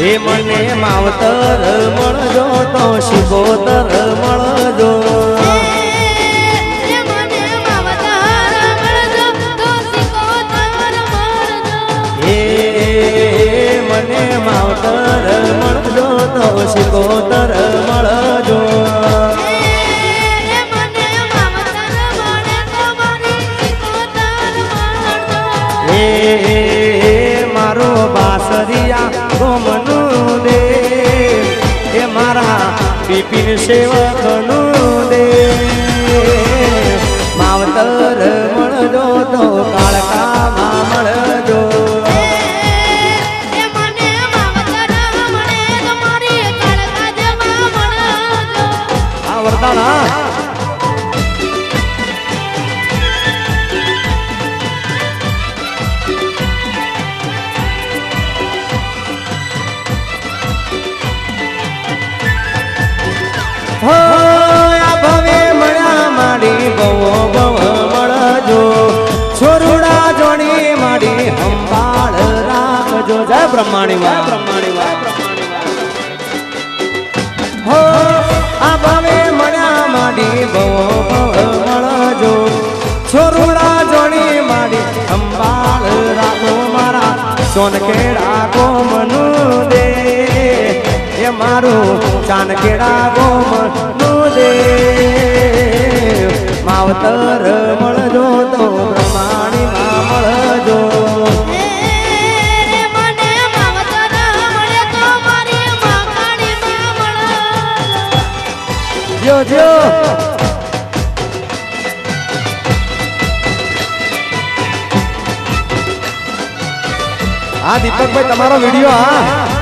એ મને માવતર મળજો તો શિકોતર મળજો મને માવતર મળજો તો શિકોતર મળજો મારો બાસરિયા ગોમનું દે એ મારા બિપિન સેવકનું દે માવતર મળજો તો કાળકામાં મળજો આ વરદાન હો આ ભવે મળ્યા માડી બવો બવ મળજો છોરુડા જોડી માડી સંભાળ રાખજો જય બ્રહ્માણી વાહ બ્રહ્માણી વાહ હો આ ભવે મળ્યા માડી બવો બવ મળજો છોરુડા જોડી માડી સંભાળ રાખો મારા સોનકેડા ગોમનું દે એ મારું ચાનકેડા ગોમનું દે માવતર મળજો તો બ્રહ્માણીમાં મળજો જો જો હા દીપકભાઈ તમારો વિડીયો હા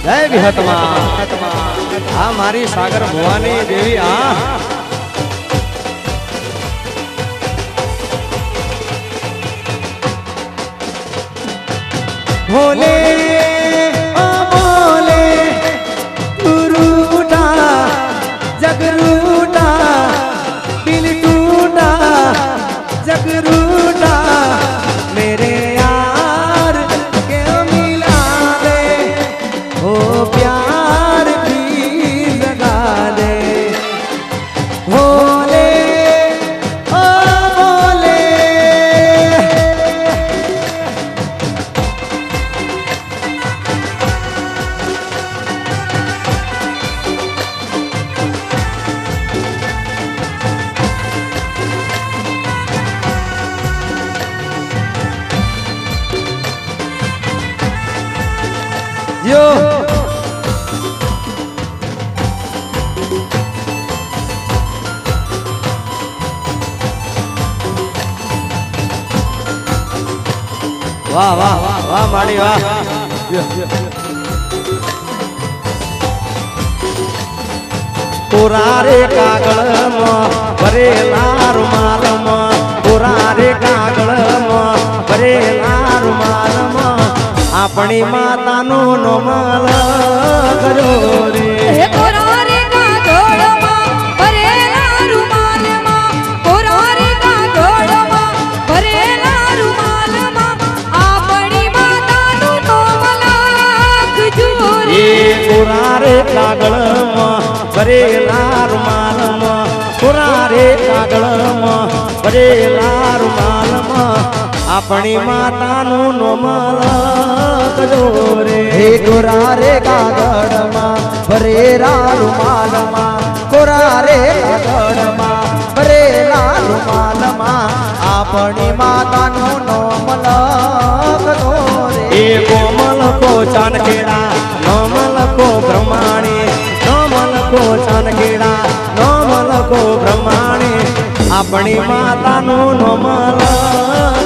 જય વિહતમાં આ મારી સાગર ભવાની દેવી આ ભોલે ઓ ભોલે ટૂટા જગરૂટા દિલ ટૂટા જગરૂટા મેરે यार के मिला दे ओ प्यार भी लगा दे भोले ओ भोले यो वाह वाह वाह वाह माड़ी वाह पुरारे कागल भरेला रुमाल पुरारे कागल भरेला रुमाल अपनी माता नो नमल करो रे पुरारे कागल भरेला रुमाल पुरारे कागल भरेला रुमाल अपनी माता नो नमल करो रे पुरारे कागल भरेला रुमाल पुरारे कागल भरेला रुमाल अपनी माता नो नमल करो रे कोरारे कागड़ भरेला रुमाल कोरारे कागड़ भरेला रुमाल अपनी माता नो नमल करो रे कोमल को चानकेड़ा नमल को ब्रह्माणी नमल को चानकेड़ा नमल को ब्रह्माणी अपनी माता नो नमल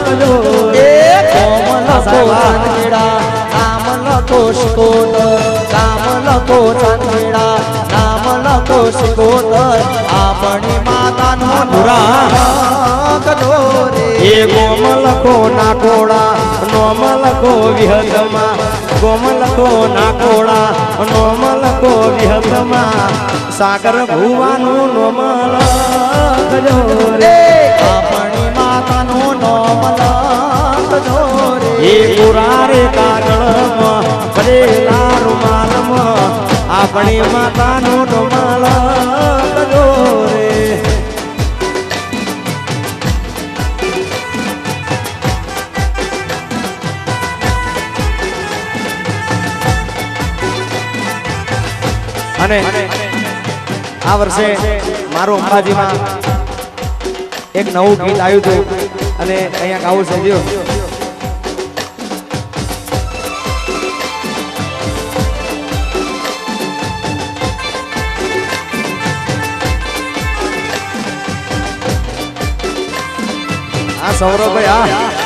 करो रे कोमल को चानकेड़ा नामल को शिकोतर नामल को चानकेड़ा नामल લખો સિકોતર આપણી માતાનો કદો રે એ ગોમલકો નાકોડા નોમલકો વિહતમાં ગોમલકો નાકોડા નોમલકો વિહતમાં સાગર ભુવાનું નોમલ કજો રે આપણી માતાનો કદો રે એ પુરારે કાગળમાં ભરેલા રૂમાલમાં આપણી માતાનો નોમલ કજો રે અને આ વર્ષે મારું અંબાજીમાં એક નવું ગીત આવ્યું હતું અને અહીંયા ગાવું છે જો આ સૌરભભાઈ આ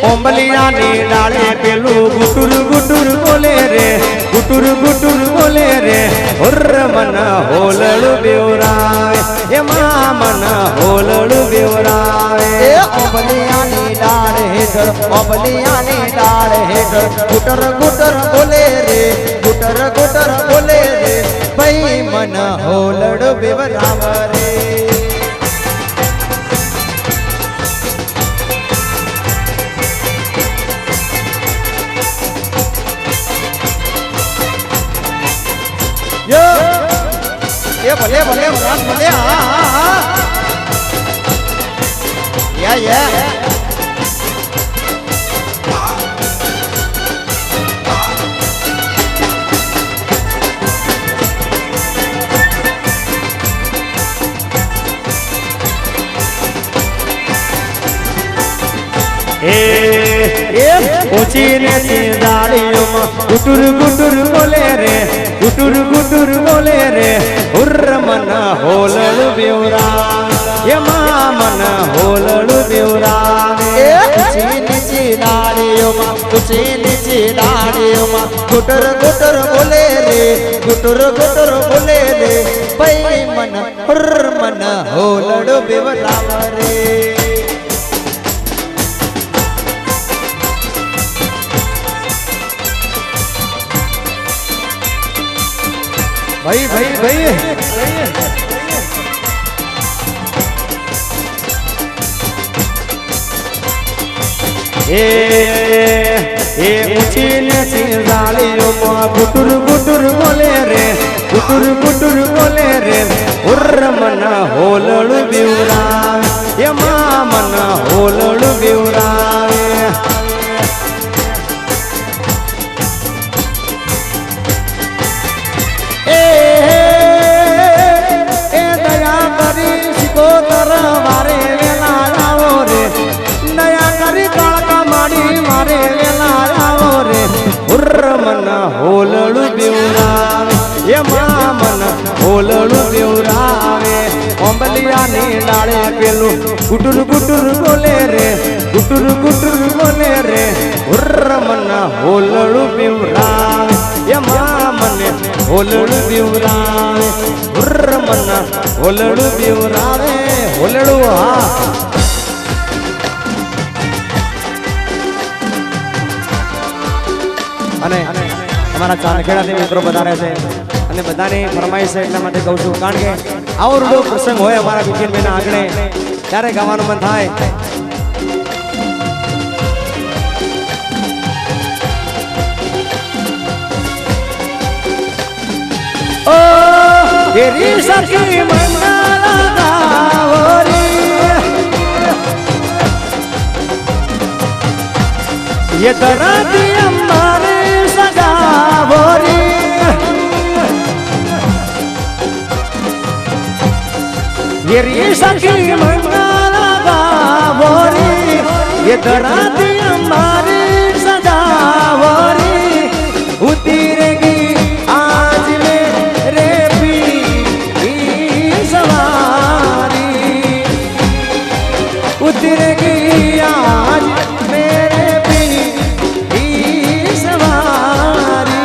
ઓંબલિયા ની ડાળે પેલું ગુટુર ગુટુર બોલે રે ગુટુર ગુટુર બોલે રે હુર્ર મન હોલળ બેવરાવે એમાં મન હોલળ બેવરાવે ઓબલિયાની ડાળ હેઠળ ઓબલિયાની ડાળ હેઠળ ગુટર ગુટર બોલે રે ગુટર ગુટર બોલે રે ભાઈ મન હોલડ બેવરાવ રે ये भले भले रात भले हाँ हाँ हाँ या ऊंची ने दाड़ियों गुटुर गुटुर बोले रे गुटुर गुटुर बोले रे हुर्र मन होलड़ बेवरा ये मां मन होलड़ बेवरा ऊंची नीची दाड़ियों ऊंची नीची दाड़ियों गुटर गुटर बोले रे गुटर गुटर बोले रे भाई मन हुर्र मन होलड़ बेवरा रे भाई भाई भाई ए ऊंची नीची दाड़ियों गुटुर गुटुर बोले रे गुटुर गुटुर बोले रे हुर्र मन होलड़ बेवरा ये मां मन होलड़ बेवरा सिकोतर मारे वेला आओ रे नया करी काळका माडी मारे वेला आओ रे हुर्र मन होलळू बेवरावे ये मा मन होलळू बेवरावे ओंबलिया नी डाळे पेलू गुटुर गुटुर बोले रे गुटुर गुटुर बोले रे हुर्र मन होलळू बेवरावे ये मा मन होलळू बेवरावे हुर्र मन होलळू बेवरावे होलळू હા અને અમારા ચાંદખેડાથી મિત્રો વધારે છે અને બધાની ફરમાઈશ છે એટલા માટે કહું છું કારણ કે આવો રૂડો પ્રસંગ હોય અમારા વિકિનભાઈના આંગણે ત્યારે ગાવાનું મન થાય ઓ ગેરી સખી મંગલા ગાવરી ये धरती हमारे सगावरी હેરી સખી મંગલ ગાવોરી ये धराती हमारी सजावरी उतरेगी आज मेरे पीर की सवारी उतरेगी आज मेरे पीर की सवारी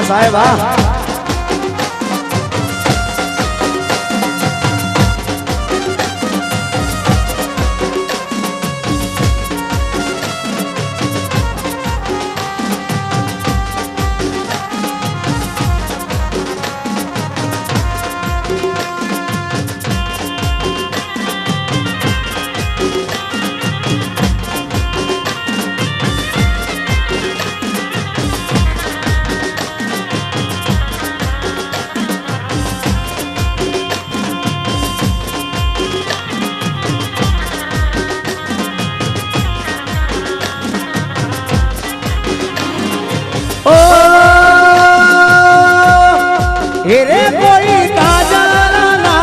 સાહેબ हेरे कोई काजल ना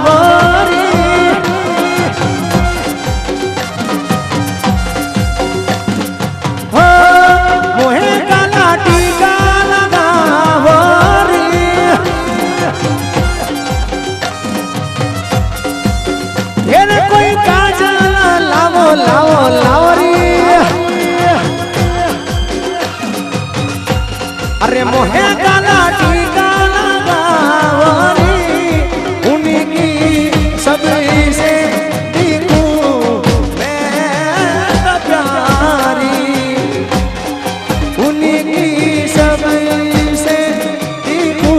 होरी हो मोहे काला टीका लगा होरी हेरे कोई काजल लावो लावो लावरी अरे मोहे काला टीका सबसे दिखूं मैं तो प्यारी उनकी सबसे दिखूं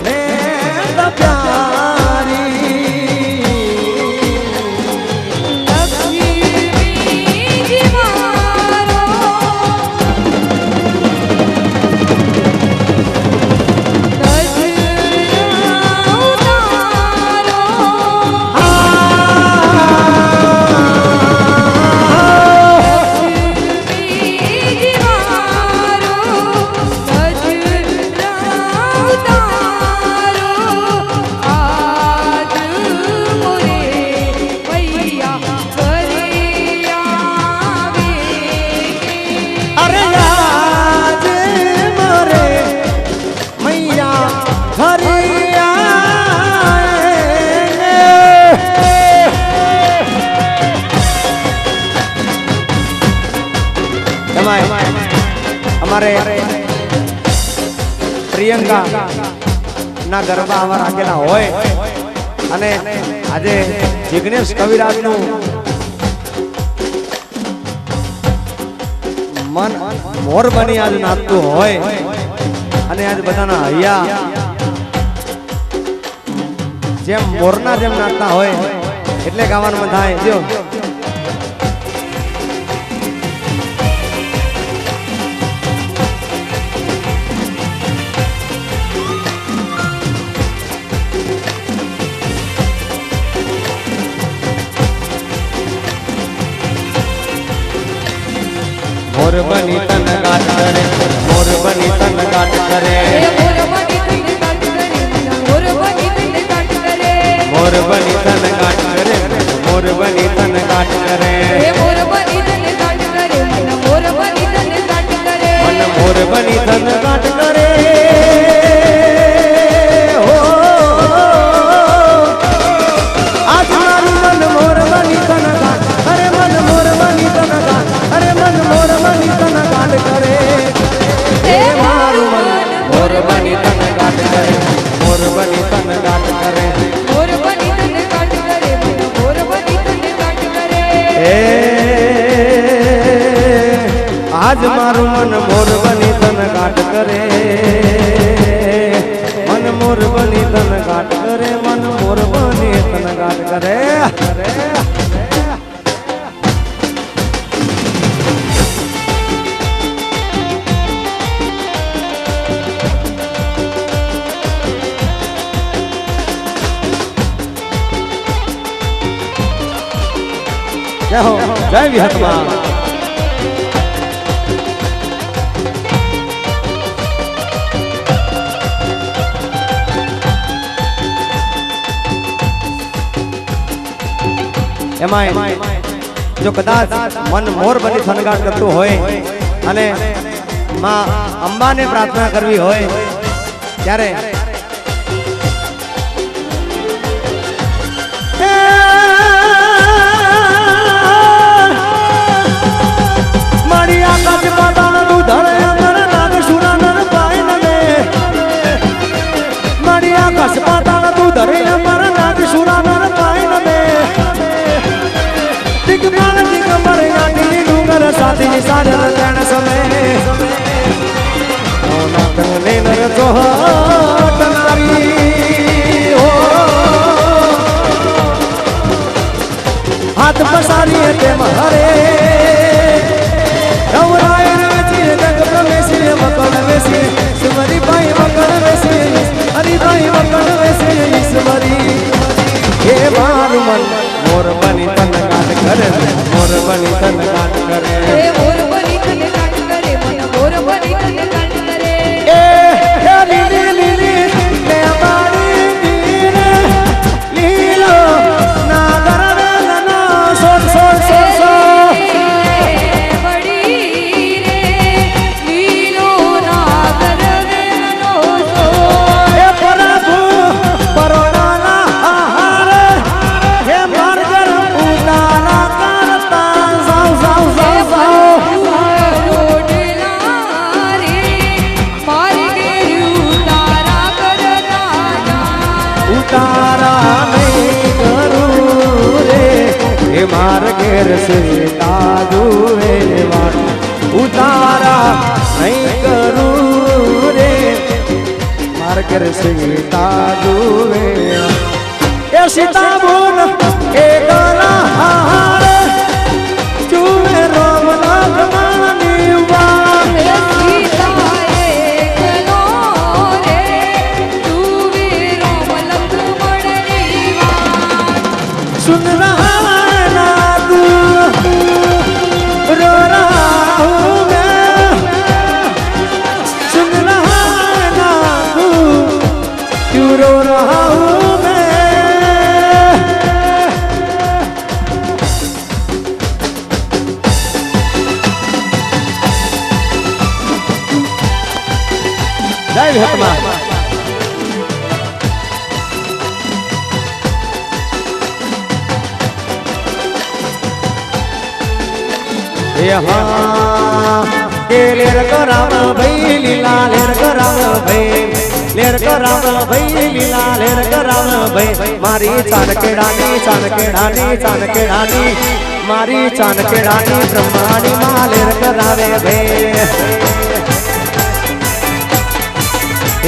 मैं तो प्यारी हमारे प्रियंका ना गरबा आवा राखेला होय અને આજે જિગ્નેશ કવિરાજ નું મન મોર બની આજ નાચતું હોય અને આજ બધાના હૈયા જેમ મોરના જેમ નાચતા હોય એટલે ગાવાનું મન થાય જો मोर बनी तन काट करे मोर बनी तन काट करे मोर बनी तन काट करे मोर बनी तन काट करे मोर बनी तन काट करे मोर बनी तन काट करे मोर बनी तन काट करे मन मोर बनी तन काट करे मन मोर बनी तन काट करे આજ મારું મન મોર બની તન ગાટ કરે, મન મોર બની તન ગાટ કરે, મન મોર બની તન ગાટ કરે. જય હો, જય વિહતમાં. એમાં જો કદાચ મન મોર બની થનગાટ કરતું હોય અને માં અંબાને પ્રાર્થના કરવી હોય ત્યારે મારી આકાશ પાતાળનું ધરે અમર નાગ સુરાનર પાય નમે, મારી આકાશ પાતાળનું ધરે અમર નાગ સુરાનર પાય નમે. દિગમાન દિગંબર યાની ડુંગર સાથી સાજન તેણ સમે, ઓના કંગને નર ચોહટ નારી હો, હાથ પસારીએ તેમ હરે રવરાય વેચી જગ પ્રવેશી મકળ વેસી ઈશ્વરી ભાઈ મકળ વેસી, હરિભાઈ મકળ વેસી ઈશ્વરી. હે મારું મન મોર બની તન ગાટ કરે, મોર બની તન ગાટ કરે, હે મોર બની તને કાટ કરે, મન મોર બની તને કાટ કરે. એ હે લીલી લીલી લે મારી દીને લીલો નાગર વેલનો સોર સોર સોર સોર. બડી રે લીલો નાગર વેલનો સોર. હે પ્રભુ પરોણાના આહાર, હે માર્ગર ઉડાના કરતા જાવ જાવ જાવ જાવ. રોટલા રે મારી ગેરું તારા કરતા જા. ઉતારા નહીં કરું રે, હે માર ઘેર સીતા જુએ વાત. ઉતારા નહીં કરું રે, માર ઘેર સીતા જુએ. એ સીતા બોલ એ ગલા હારે જુએ રોમ લખમણની વાત. હે સીતા એકલો રે તુવે રોમ લખમણની વાત. सुन रहा है ना तू रो रहा हूँ मैं, सुन रहा है ना तू क्यों रो रहा हूँ मैं. जय विहतमा. લેર કરાવ ભાઈ લીલા, લેર કરાવ ભાઈ, લેર કરાવ ભાઈ લીલા, લેર કરાવ ભાઈ. મારી ચાનકેડાની ચાનકેડાની ચાનકેડાની, મારી ચાનકેડાની બ્રહ્માણી માં લેર કરાવે ભાઈ.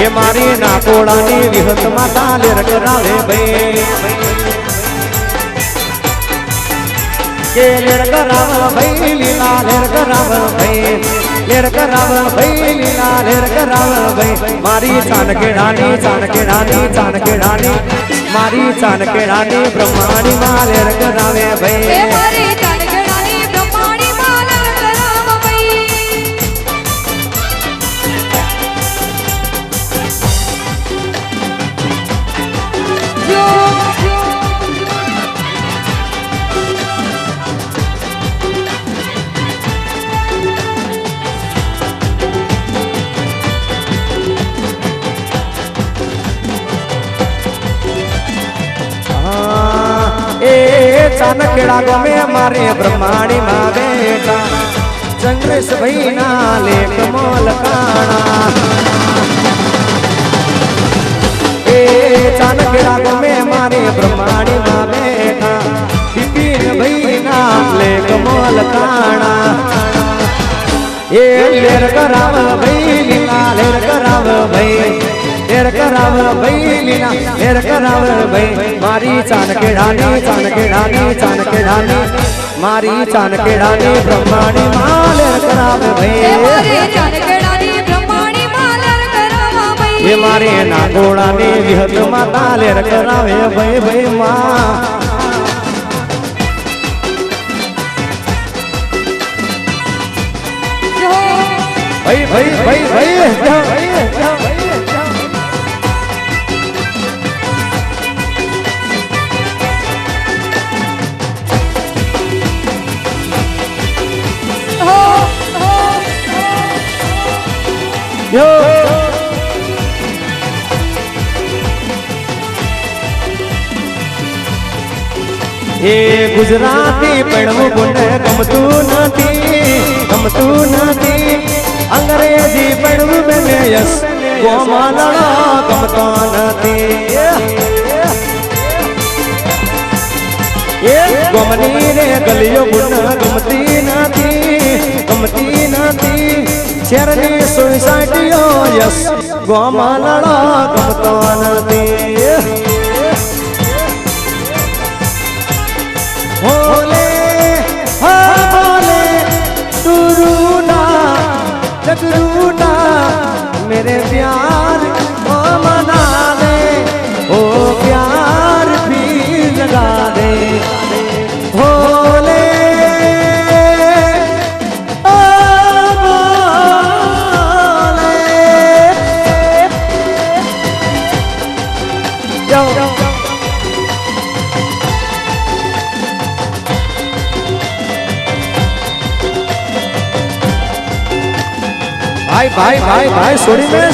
એ મારી નાકોડાની વિહત માતા લેર કરાવે ભાઈ. કે લેર કરાવ ભાઈ લીલા, લેર કરાવ ભાઈ, લેર કરાવ ભાઈ લીલા, લેર કરાવ ભાઈ. મારી ચાનકેડાની ચાનકેડાની ચાનકેડાની, મારી ચાનકેડાની બ્રહ્માણી માં લેર કરાવે હે ભાઈ. મારી ચાનગણાની બ્રહ્માણી માલવ કરાવ ભાઈ. જો चानकेड़ा गमे मारे ब्रह्माणी माँ बेटा, चंद्रेश भाई ना लेक मोल काना. ए चानकेड़ा गमे मारे ब्रह्माणी माँ बेटा, विपिन भाई ना लेक मोल काना. એ લેર કરાવ ભાઈ લીલા લેર કરાવ ભાઈ લેર કરાવ ભાઈ લીલા લેર કરાવ ભાઈ મારી ચાનકેડાની મારી ચાનકેડાની બ્રહ્માણી માં લેર કરાવ એ ભાઈ મારે ચાનકેડાની બ્રહ્માણી માં લેર કરાવા ભાઈ એ મારે નાગોડાની વિહત માતા લેર કરાવે ભાઈ ભાઈ માં જો ભાઈ હો Yo. એ ગુજરાતી પડવું બોલે ગમતું નથી અંગ્રેજી પડવું બને યસ ગોમાલા ગમતો નથી એ ગોમની રે ગલીઓ બુન ગમતી નથી શેરની સોસાયટીઓ યસ ગોમાલા ગમતો નથી ભોલે હા ભોલે जगरूटा मेरे प्यार को मना दे ओ प्यार भी लगा दे भोले ओ भोले जाओ भाई सोड़ी में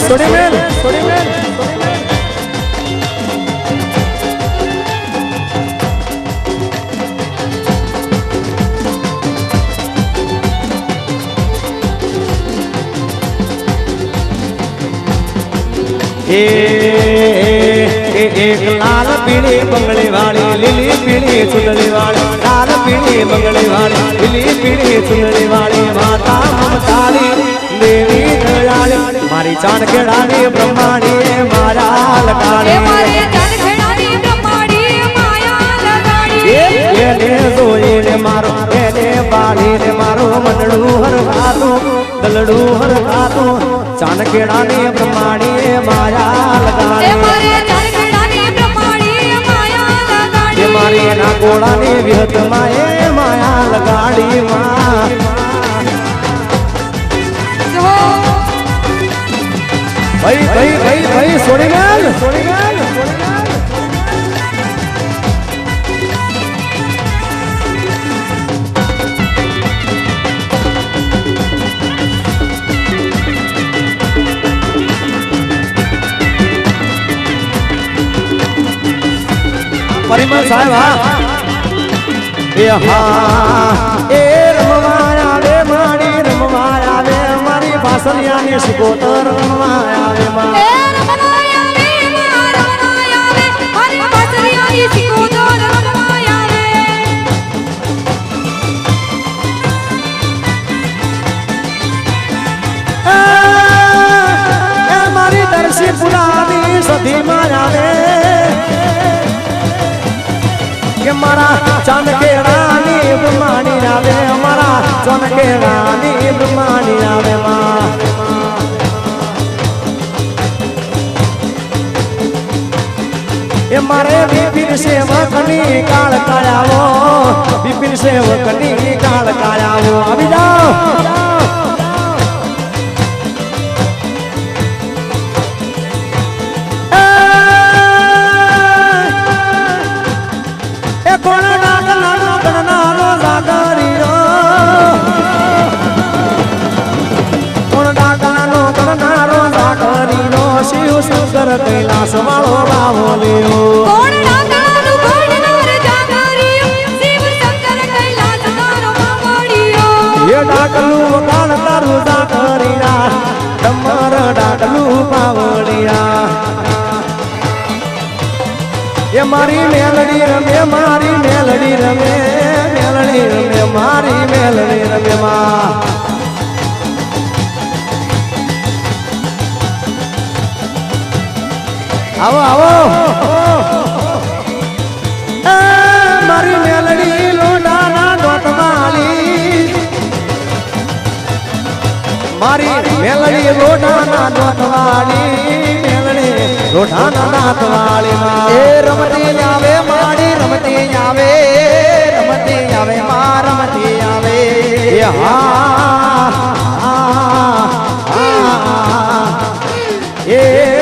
एक लाल पीली बंगले वाली लीली पीली चुनरी वाली लाल पीली बंगले वाली लीली पीली चुनरी वाली माता ममताली देवी दयाली मारी चाणखेड़ानी ब्रह्माणी मारा लगाड़ी मारे चाणखेड़ानी ब्रह्माणी माया लगाड़ी એને જોઈને મારો એને બાળીને મારો મંડળું હરખાતું દલડું હરખાતું ચાણખેડાની બ્રહ્માણીએ માયા લગાડી મારે ચાણખેડાની બ્રહ્માણી માયા લગાડી મારી એના ગોળાની વિહતમાં એ માયા લગાડી માં ભાઈ છોડી ગયેલ परिमल साहेब ए रमवाया वे मारी रमवाया वे मारी बासलियानी शिकोतर रमवाया वे मां ए रमवाया वे मारी बासलियानी शिकोतर रमवाया वे ए मारी दर्शी पुरानी सधी माया वे કે મારા ચાણખેડાની બ્રહ્માણી આવે મારા ચાણખેડાની બ્રહ્માણી આવે માં એ મારે બિપિન સેવકની કાળ કાળાવો બિપિન સેવકની કાળ કાળાવો આવી જાઓ कैलाश वालो बावलियो कोण डाकलानु कोणनार जागरियो शिव शंकर कैलाश वालो बावलियो ये डाकलू काल तारू जागरिया तमर डाकलू बावलिया ये मारी मेलडी रमे मारी मेलडी रमे मारी मेलडी रमे माँ આવો આવો એ મારી મેલડી લોટાના દોતવાળી મારી મેલડી લોટાના દોતવાળી મેલડી લોટાના દાંતવાળી એ રમતી આવે માડી રમતી આવે માં રમતી આવે એ એ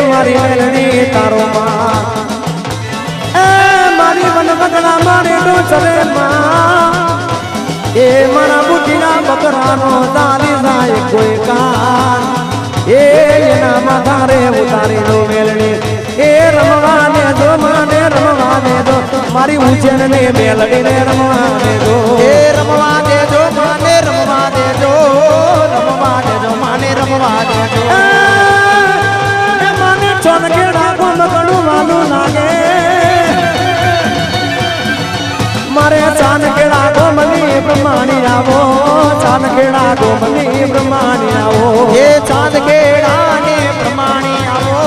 મારી મેલડી તારો માં એ મારી વનવગડા મારે ડોચરે માં એ મારા બુદ્ધિના બકરાનો તારી જાય કોઈ કાન એ એના માથારે ઉતારી લો મેલડી એ રમવાને દો મને રમવાને દો મારી ઉજ્જૈન ને મેલડી ને રમવાને દો એ રમવા દેજો માને રમવા દેજો માને રમવા દેજો એ મને ચોનકેડા કોમ ઘણું વાલું લાગે મારે ચાનકેડા ગોમની પ્રમાણી આવો ચાનકેડા ગોમની પ્રમાણી આવો એ ચાંદ કેળા ને પ્રમાણી આવો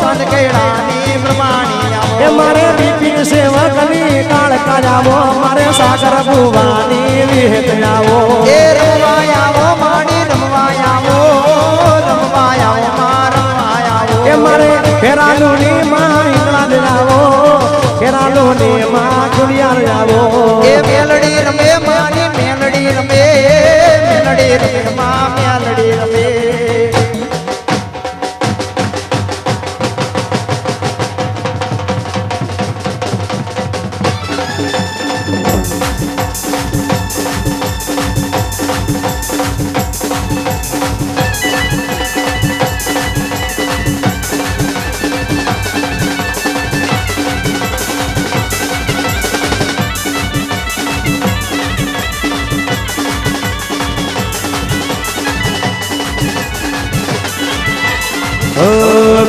ચાંદ કેળા ને પ્રમાણી આવો એ મારે બીપી સેવકની કાળકા આવો મારે સાગર ભુવાની વિહેત આવો એ રમવા આવો માડી રમવા આવો માં રમવા આવો એ મારે ફેરાલું ની માં ઈંગળા આવો ફેરાલું ની માં કુડિયાર આવો એ મેલડી રમે મારી મેલડી રમે માં મેલડી રમે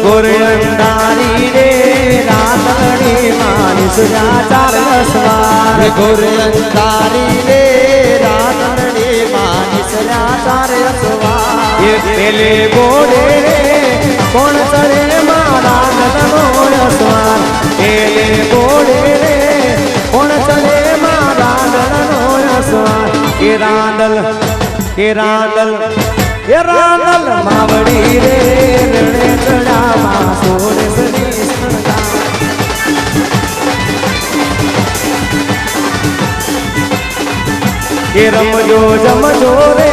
ગોરે અંધારી રે રાતડી મારી સુજા ચાર સવાર ગોરે અંધારી રે રાતડી માની સયા તારે સવાર એ પેલે ગોરે રે કોણ ચડે મારા નદનો સવાર પેલે ગોરે રે કોણ ચડે મારા નદનો સવાર એ રાંદલ માવડી રે રણે ચડામાં સોર સની સણતા એ રમજો જમજો રે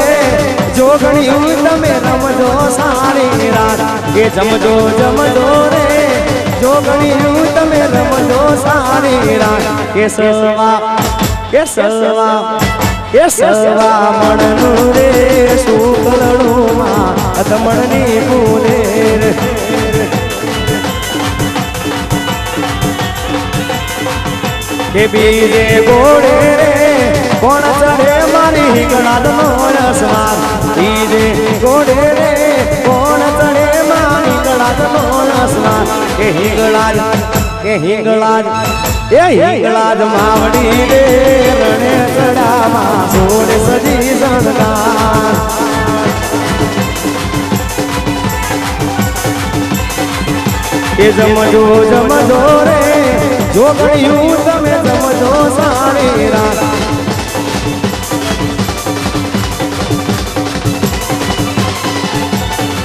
જોગણી તમે રમજો સારી રાત એ જમજો રે જોગણી તમે રમજો સારી રાત એ સવા મણનું રે શુકલણું માં અધમણની પૂને કે બીજે ગોળે રે કોણ ચડે મારી હિંગળાદનો રસવાર બીજે ગોળે રે કોણ ચડે મારી હિંગળાદનો રસવાર એ હિંગળાદ માવડી રે રણે ચડામાં સોર સજી સણકાર એ જમજો રે જોગણિયું તમે જમજો સારી રાત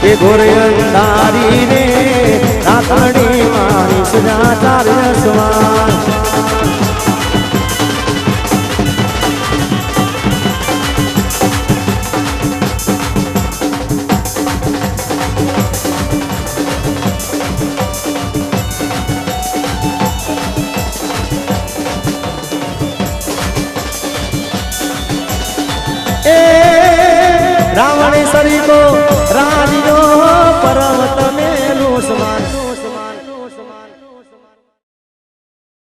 એ ગોરે અંધારી રે રાતડી મારી સુજા ચાર સવાર રાવણ સરી કો રાજીનો પર્વત મેલું સમાન